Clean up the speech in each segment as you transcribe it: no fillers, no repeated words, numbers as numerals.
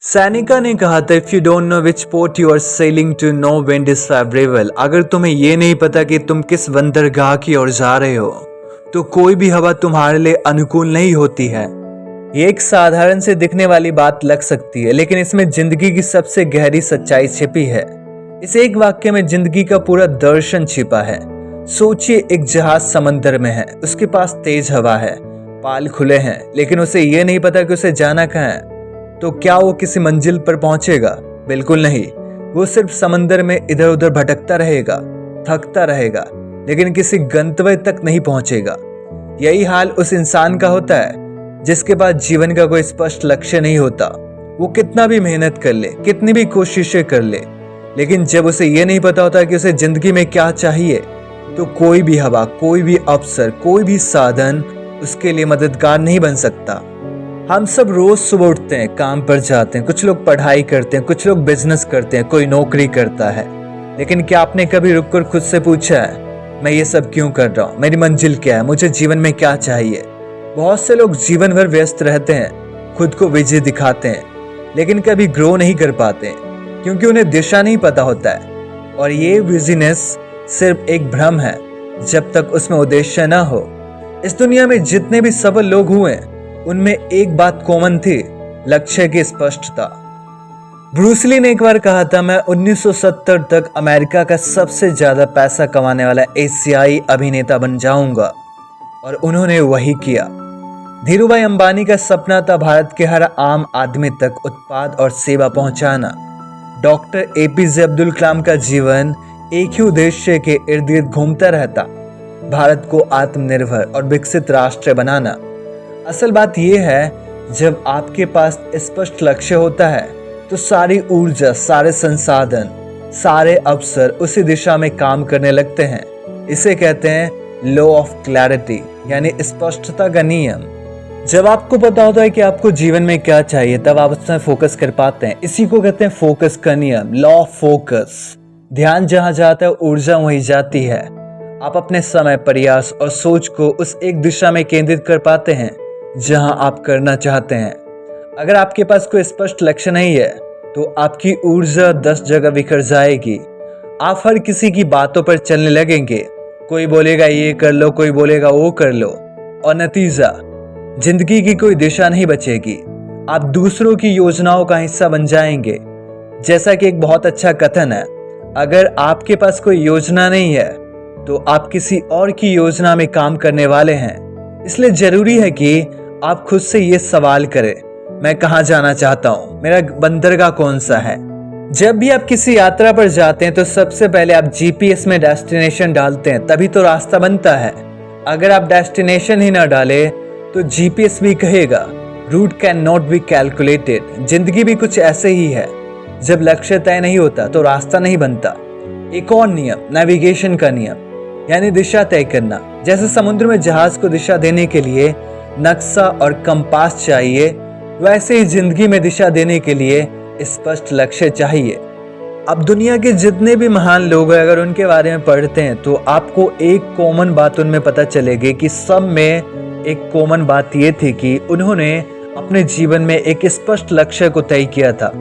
सैनिका ने कहा था if you don't know which port you are sailing to no wind is favourable. अगर तुम्हें ये नहीं पता कि तुम किस बंदरगाह की ओर जा रहे हो तो कोई भी हवा तुम्हारे लिए अनुकूल नहीं होती है। ये एक साधारण से दिखने वाली बात लग सकती है, लेकिन इसमें जिंदगी की सबसे गहरी सच्चाई छिपी है। इस एक वाक्य में जिंदगी का पूरा दर्शन छिपा है। सोचिए, एक जहाज समंदर में है, उसके पास तेज हवा है, पाल खुले हैं, लेकिन उसे ये नहीं पता कि उसे जाना कहाँ है। तो क्या वो किसी मंजिल पर पहुंचेगा? बिल्कुल नहीं। वो सिर्फ समंदर में इधर उधर भटकता रहेगा, थकता रहेगा, लेकिन किसी गंतव्य तक नहीं पहुंचेगा। यही हाल उस इंसान का होता है जिसके पास जीवन का कोई स्पष्ट लक्ष्य नहीं होता। वो कितना भी मेहनत कर ले, कितनी भी कोशिशें कर ले, लेकिन जब उसे ये नहीं पता होता कि उसे जिंदगी में क्या चाहिए, तो कोई भी हवा, कोई भी अवसर, कोई भी साधन उसके लिए मददगार नहीं बन सकता। हम सब रोज सुबह उठते हैं, काम पर जाते हैं, कुछ लोग पढ़ाई करते हैं, कुछ लोग बिजनेस करते हैं, कोई नौकरी करता है। लेकिन क्या आपने कभी रुककर खुद से पूछा है, मैं ये सब क्यों कर रहा हूँ? मेरी मंजिल क्या है? मुझे जीवन में क्या चाहिए? बहुत से लोग जीवन भर व्यस्त रहते हैं, खुद को विजय दिखाते हैं, लेकिन कभी ग्रो नहीं कर पाते क्योंकि उन्हें दिशा नहीं पता होता है। और ये बिजीनेस सिर्फ एक भ्रम है जब तक उसमें उद्देश्य न हो। इस दुनिया में जितने भी सफल लोग हुए उनमें एक बात कॉमन थी, लक्ष्य की स्पष्टता। ब्रूस ली ने एक बार कहा था, मैं 1970 तक अमेरिका का सबसे ज्यादा पैसा कमाने वाला एशियाई अभिनेता बन जाऊंगा, और उन्होंने वही किया। धीरूभाई अंबानी का सपना था भारत के हर आम आदमी तक उत्पाद और सेवा पहुंचाना। डॉक्टर एपीजे अब्दुल कलाम का जीवन एक ही उद्देश्य के इर्द गिर्द घूमता रहता, भारत को आत्मनिर्भर और विकसित राष्ट्र बनाना। असल बात यह है, जब आपके पास स्पष्ट लक्ष्य होता है तो सारी ऊर्जा, सारे संसाधन, सारे अवसर उसी दिशा में काम करने लगते हैं। इसे कहते हैं लॉ ऑफ क्लैरिटी, यानी स्पष्टता का नियम। जब आपको पता होता है कि आपको जीवन में क्या चाहिए, तब आप उसमें फोकस कर पाते हैं। इसी को कहते हैं फोकस का नियम, लॉ ऑफ फोकस। ध्यान जहां जाता है ऊर्जा वहीं जाती है। आप अपने समय, प्रयास और सोच को उस एक दिशा में केंद्रित कर पाते हैं जहां आप करना चाहते हैं। अगर आपके पास कोई स्पष्ट लक्ष्य नहीं है तो आपकी ऊर्जा 10 जगह बिखर जाएगी। आप हर किसी की बातों पर चलने लगेंगे। कोई बोलेगा ये कर लो, कोई बोलेगा वो कर लो, और नतीजा जिंदगी की कोई दिशा नहीं बचेगी। आप दूसरों की योजनाओं का हिस्सा बन जाएंगे। जैसा कि एक बहुत अच्छा कथन है, अगर आपके पास कोई योजना नहीं है तो आप किसी और की योजना में काम करने वाले हैं। इसलिए जरूरी है कि आप खुद से ये सवाल करें, मैं कहाँ जाना चाहता हूँ, मेरा बंदरगाह कौन सा है। जब भी आप किसी यात्रा पर जाते हैं तो सबसे पहले आप जीपीएस में डेस्टिनेशन डालते हैं, तभी तो रास्ता बनता है। अगर आप डेस्टिनेशन ही ना डाले तो जीपीएस भी कहेगा route can not be calculated. जिंदगी भी कुछ ऐसे ही है, जब लक्ष्य तय नहीं होता तो रास्ता नहीं बनता। एक और नियम, नेविगेशन का नियम, यानी दिशा तय करना। जैसे समुद्र में जहाज को दिशा देने के लिए नक्शा और कंपास चाहिए, वैसे ही जिंदगी में दिशा देने के लिए स्पष्ट लक्ष्य चाहिए। अब दुनिया के जितने भी महान लोग हैं, अगर उनके बारे में पढ़ते हैं तो आपको एक कॉमन बात उनमें पता चलेगी कि सब में एक कॉमन बात ये थी कि उन्होंने अपने जीवन में एक स्पष्ट लक्ष्य को तय किया था।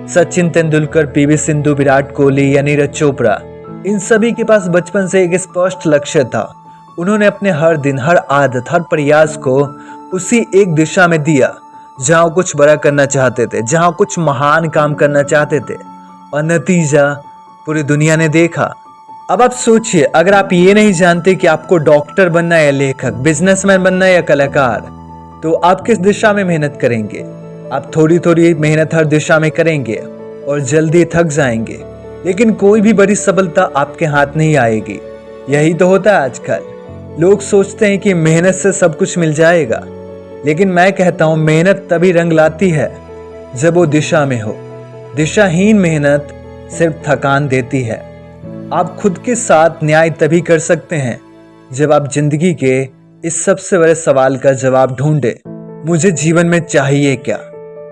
सचिन तेंदुलकर, पीवी सिंधु, विराट कोहली या नीरज चोपड़ा, इन सभी के पास बचपन से एक स्पष्ट लक्ष्य था। उन्होंने अपने हर दिन, हर आदत, हर प्रयास को उसी एक दिशा में दिया जहां कुछ बड़ा करना चाहते थे, जहां कुछ महान काम करना चाहते थे, और नतीजा पूरी दुनिया ने देखा। अब आप सोचिए, अगर आप ये नहीं जानते कि आपको डॉक्टर बनना है या लेखक, बिजनेसमैन बनना है या कलाकार, तो आप किस दिशा में मेहनत करेंगे? आप थोड़ी थोड़ी मेहनत हर दिशा में करेंगे और जल्दी थक जाएंगे, लेकिन कोई भी बड़ी सफलता आपके हाथ नहीं आएगी। यही तो होता है आजकल। लोग सोचते हैं कि मेहनत से सब कुछ मिल जाएगा, लेकिन मैं कहता हूं मेहनत तभी रंग लाती है जब वो दिशा में हो। दिशाहीन मेहनत सिर्फ थकान देती है। आप खुद के साथ न्याय तभी कर सकते हैं जब आप जिंदगी के इस सबसे बड़े सवाल का जवाब ढूंढे, मुझे जीवन में चाहिए क्या।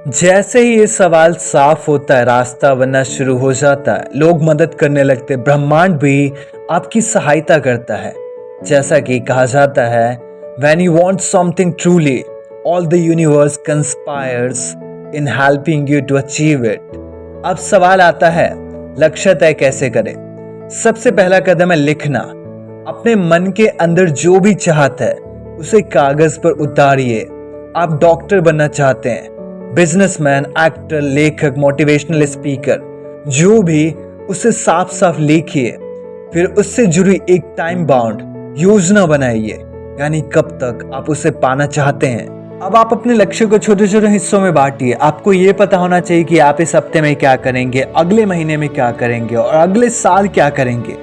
जैसे ही ये सवाल साफ होता है, रास्ता बनना शुरू हो जाता है। लोग मदद करने लगते, ब्रह्मांड भी आपकी सहायता करता है। जैसा कि कहा जाता है, when you want something truly, all the universe conspires in helping you to achieve it. अब सवाल आता है, लक्ष्य तय कैसे करें? सबसे पहला कदम है लिखना। अपने मन के अंदर जो भी चाहत है उसे कागज पर उतारिए। आप डॉक्टर बनना चाहते हैं, बिजनेसमैन, एक्टर, लेखक, मोटिवेशनल स्पीकर, जो भी, उसे साफ साफ लिखिए। फिर उससे जुड़ी एक टाइम बाउंड योजना बनाइए, यानी कब तक आप उसे पाना चाहते हैं। अब आप अपने लक्ष्य को छोटे छोटे हिस्सों में बांटिए। आपको ये पता होना चाहिए कि आप इस हफ्ते में क्या करेंगे, अगले महीने में क्या करेंगे और अगले साल क्या करेंगे।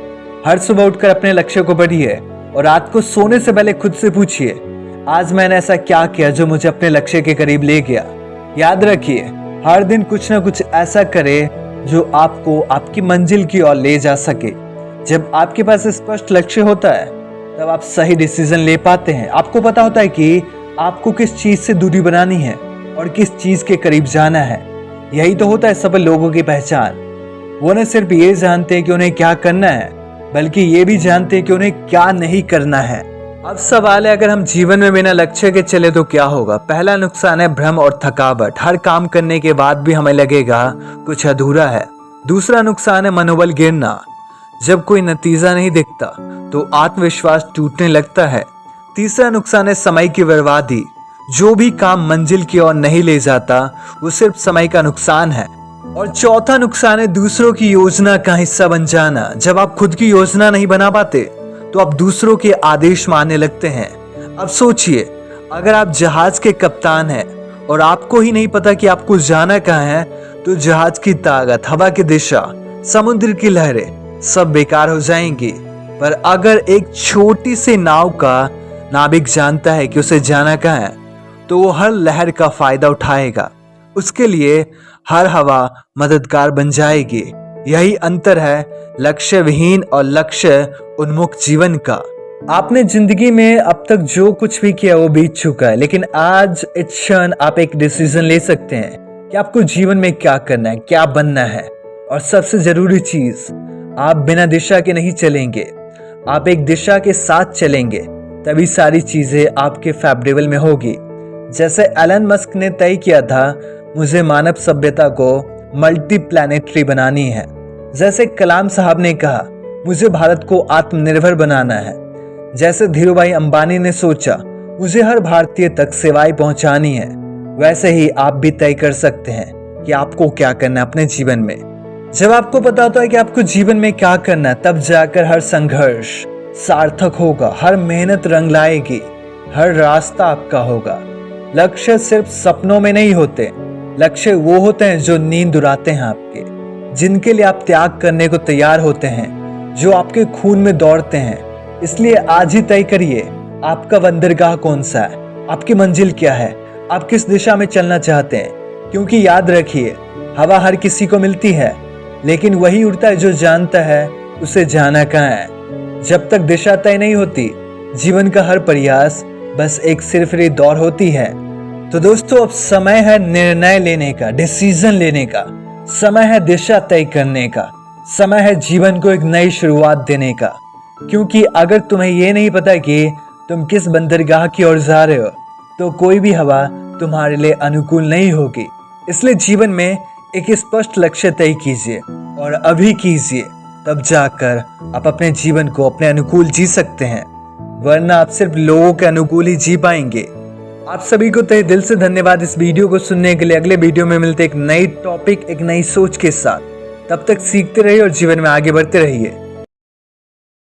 हर सुबह उठकर अपने लक्ष्य को पढ़िए और रात को सोने से पहले खुद से पूछिए, आज मैंने ऐसा क्या किया जो मुझे अपने लक्ष्य के करीब ले गया। याद रखिए, हर दिन कुछ ना कुछ ऐसा करें जो आपको आपकी मंजिल की ओर ले जा सके। जब आपके पास स्पष्ट लक्ष्य होता है तब आप सही डिसीजन ले पाते हैं। आपको पता होता है कि आपको किस चीज से दूरी बनानी है और किस चीज के करीब जाना है। यही तो होता है सफल लोगों की पहचान। वो न सिर्फ ये जानते हैं कि उन्हें क्या करना है, बल्कि ये भी जानते हैं कि उन्हें क्या नहीं करना है। अब सवाल है, अगर हम जीवन में बिना लक्ष्य के चले तो क्या होगा? पहला नुकसान है भ्रम और थकावट। हर काम करने के बाद भी हमें लगेगा कुछ अधूरा है। दूसरा नुकसान है मनोबल गिरना। जब कोई नतीजा नहीं दिखता तो आत्मविश्वास टूटने लगता है। तीसरा नुकसान है समय की बर्बादी। जो भी काम मंजिल की ओर नहीं ले जाता वो सिर्फ समय का नुकसान है। और चौथा नुकसान है दूसरों की योजना का हिस्सा बन जाना। जब आप खुद की योजना नहीं बना पाते तो आप दूसरों के आदेश मानने लगते हैं। अब सोचिए, अगर आप जहाज के कप्तान हैं और आपको ही नहीं पता कि आपको जाना कहाँ है, तो जहाज की ताकत, हवा की दिशा, समुद्र की लहरें सब बेकार हो जाएंगी। पर अगर एक छोटी सी नाव का नाविक जानता है कि उसे जाना कहाँ है, तो वो हर लहर का फायदा उठाएगा। उसके लिए हर हवा मददगार बन जाएगी। यही अंतर है लक्ष्य विहीन और लक्ष्य उन्मुख जीवन का। आपने जिंदगी में अब तक जो कुछ भी किया वो बीत चुका है, लेकिन आज इस क्षण आप एक डिसीजन ले सकते हैं कि आपको जीवन में क्या करना है, क्या बनना है। और सबसे जरूरी चीज, आप बिना दिशा के नहीं चलेंगे, आप एक दिशा के साथ चलेंगे, तभी सारी चीजें आपके फेवरेबल में होगी। जैसे एलन मस्क ने तय किया था, मुझे मानव सभ्यता को मल्टी प्लैनेटरी बनानी है। जैसे कलाम साहब ने कहा, मुझे भारत को आत्मनिर्भर बनाना है। जैसे धीरूभाई अंबानी ने सोचा, मुझे हर भारतीय तक सेवाएं पहुंचानी है। वैसे ही आप भी तय कर सकते हैं कि आपको क्या करना है अपने जीवन में। जब आपको पता होता है कि आपको जीवन में क्या करना है, तब जाकर हर संघर्ष सार्थक होगा, हर मेहनत रंग लाएगी, हर रास्ता आपका होगा। लक्ष्य सिर्फ सपनों में नहीं होते, लक्ष्य वो होते हैं जो नींद उड़ाते हैं आपके, जिनके लिए आप त्याग करने को तैयार होते हैं, जो आपके खून में दौड़ते हैं। इसलिए आज ही तय करिए आपका बंदरगाह कौन सा है, आपकी मंजिल क्या है, आप किस दिशा में चलना चाहते हैं। क्योंकि याद रखिए, हवा हर किसी को मिलती है, लेकिन वही उड़ता है जो जानता है उसे जाना कहाँ है। जब तक दिशा तय नहीं होती, जीवन का हर प्रयास बस एक सिरफिरी दौड़ होती है। तो दोस्तों, अब समय है निर्णय लेने का, डिसीजन लेने का। समय है दिशा तय करने का। समय है जीवन को एक नई शुरुआत देने का। क्योंकि अगर तुम्हें ये नहीं पता कि तुम किस बंदरगाह की ओर जा रहे हो, तो कोई भी हवा तुम्हारे लिए अनुकूल नहीं होगी। इसलिए जीवन में एक स्पष्ट लक्ष्य तय कीजिए और अभी कीजिए, तब जाकर आप अपने जीवन को अपने अनुकूल जी सकते हैं। वरना आप सिर्फ लोगों के अनुकूल ही जी पाएंगे। आप सभी को तहे दिल से धन्यवाद इस वीडियो को सुनने के लिए। अगले वीडियो में मिलते एक नई टॉपिक, एक नई सोच के साथ। तब तक सीखते रहिए और जीवन में आगे बढ़ते रहिए।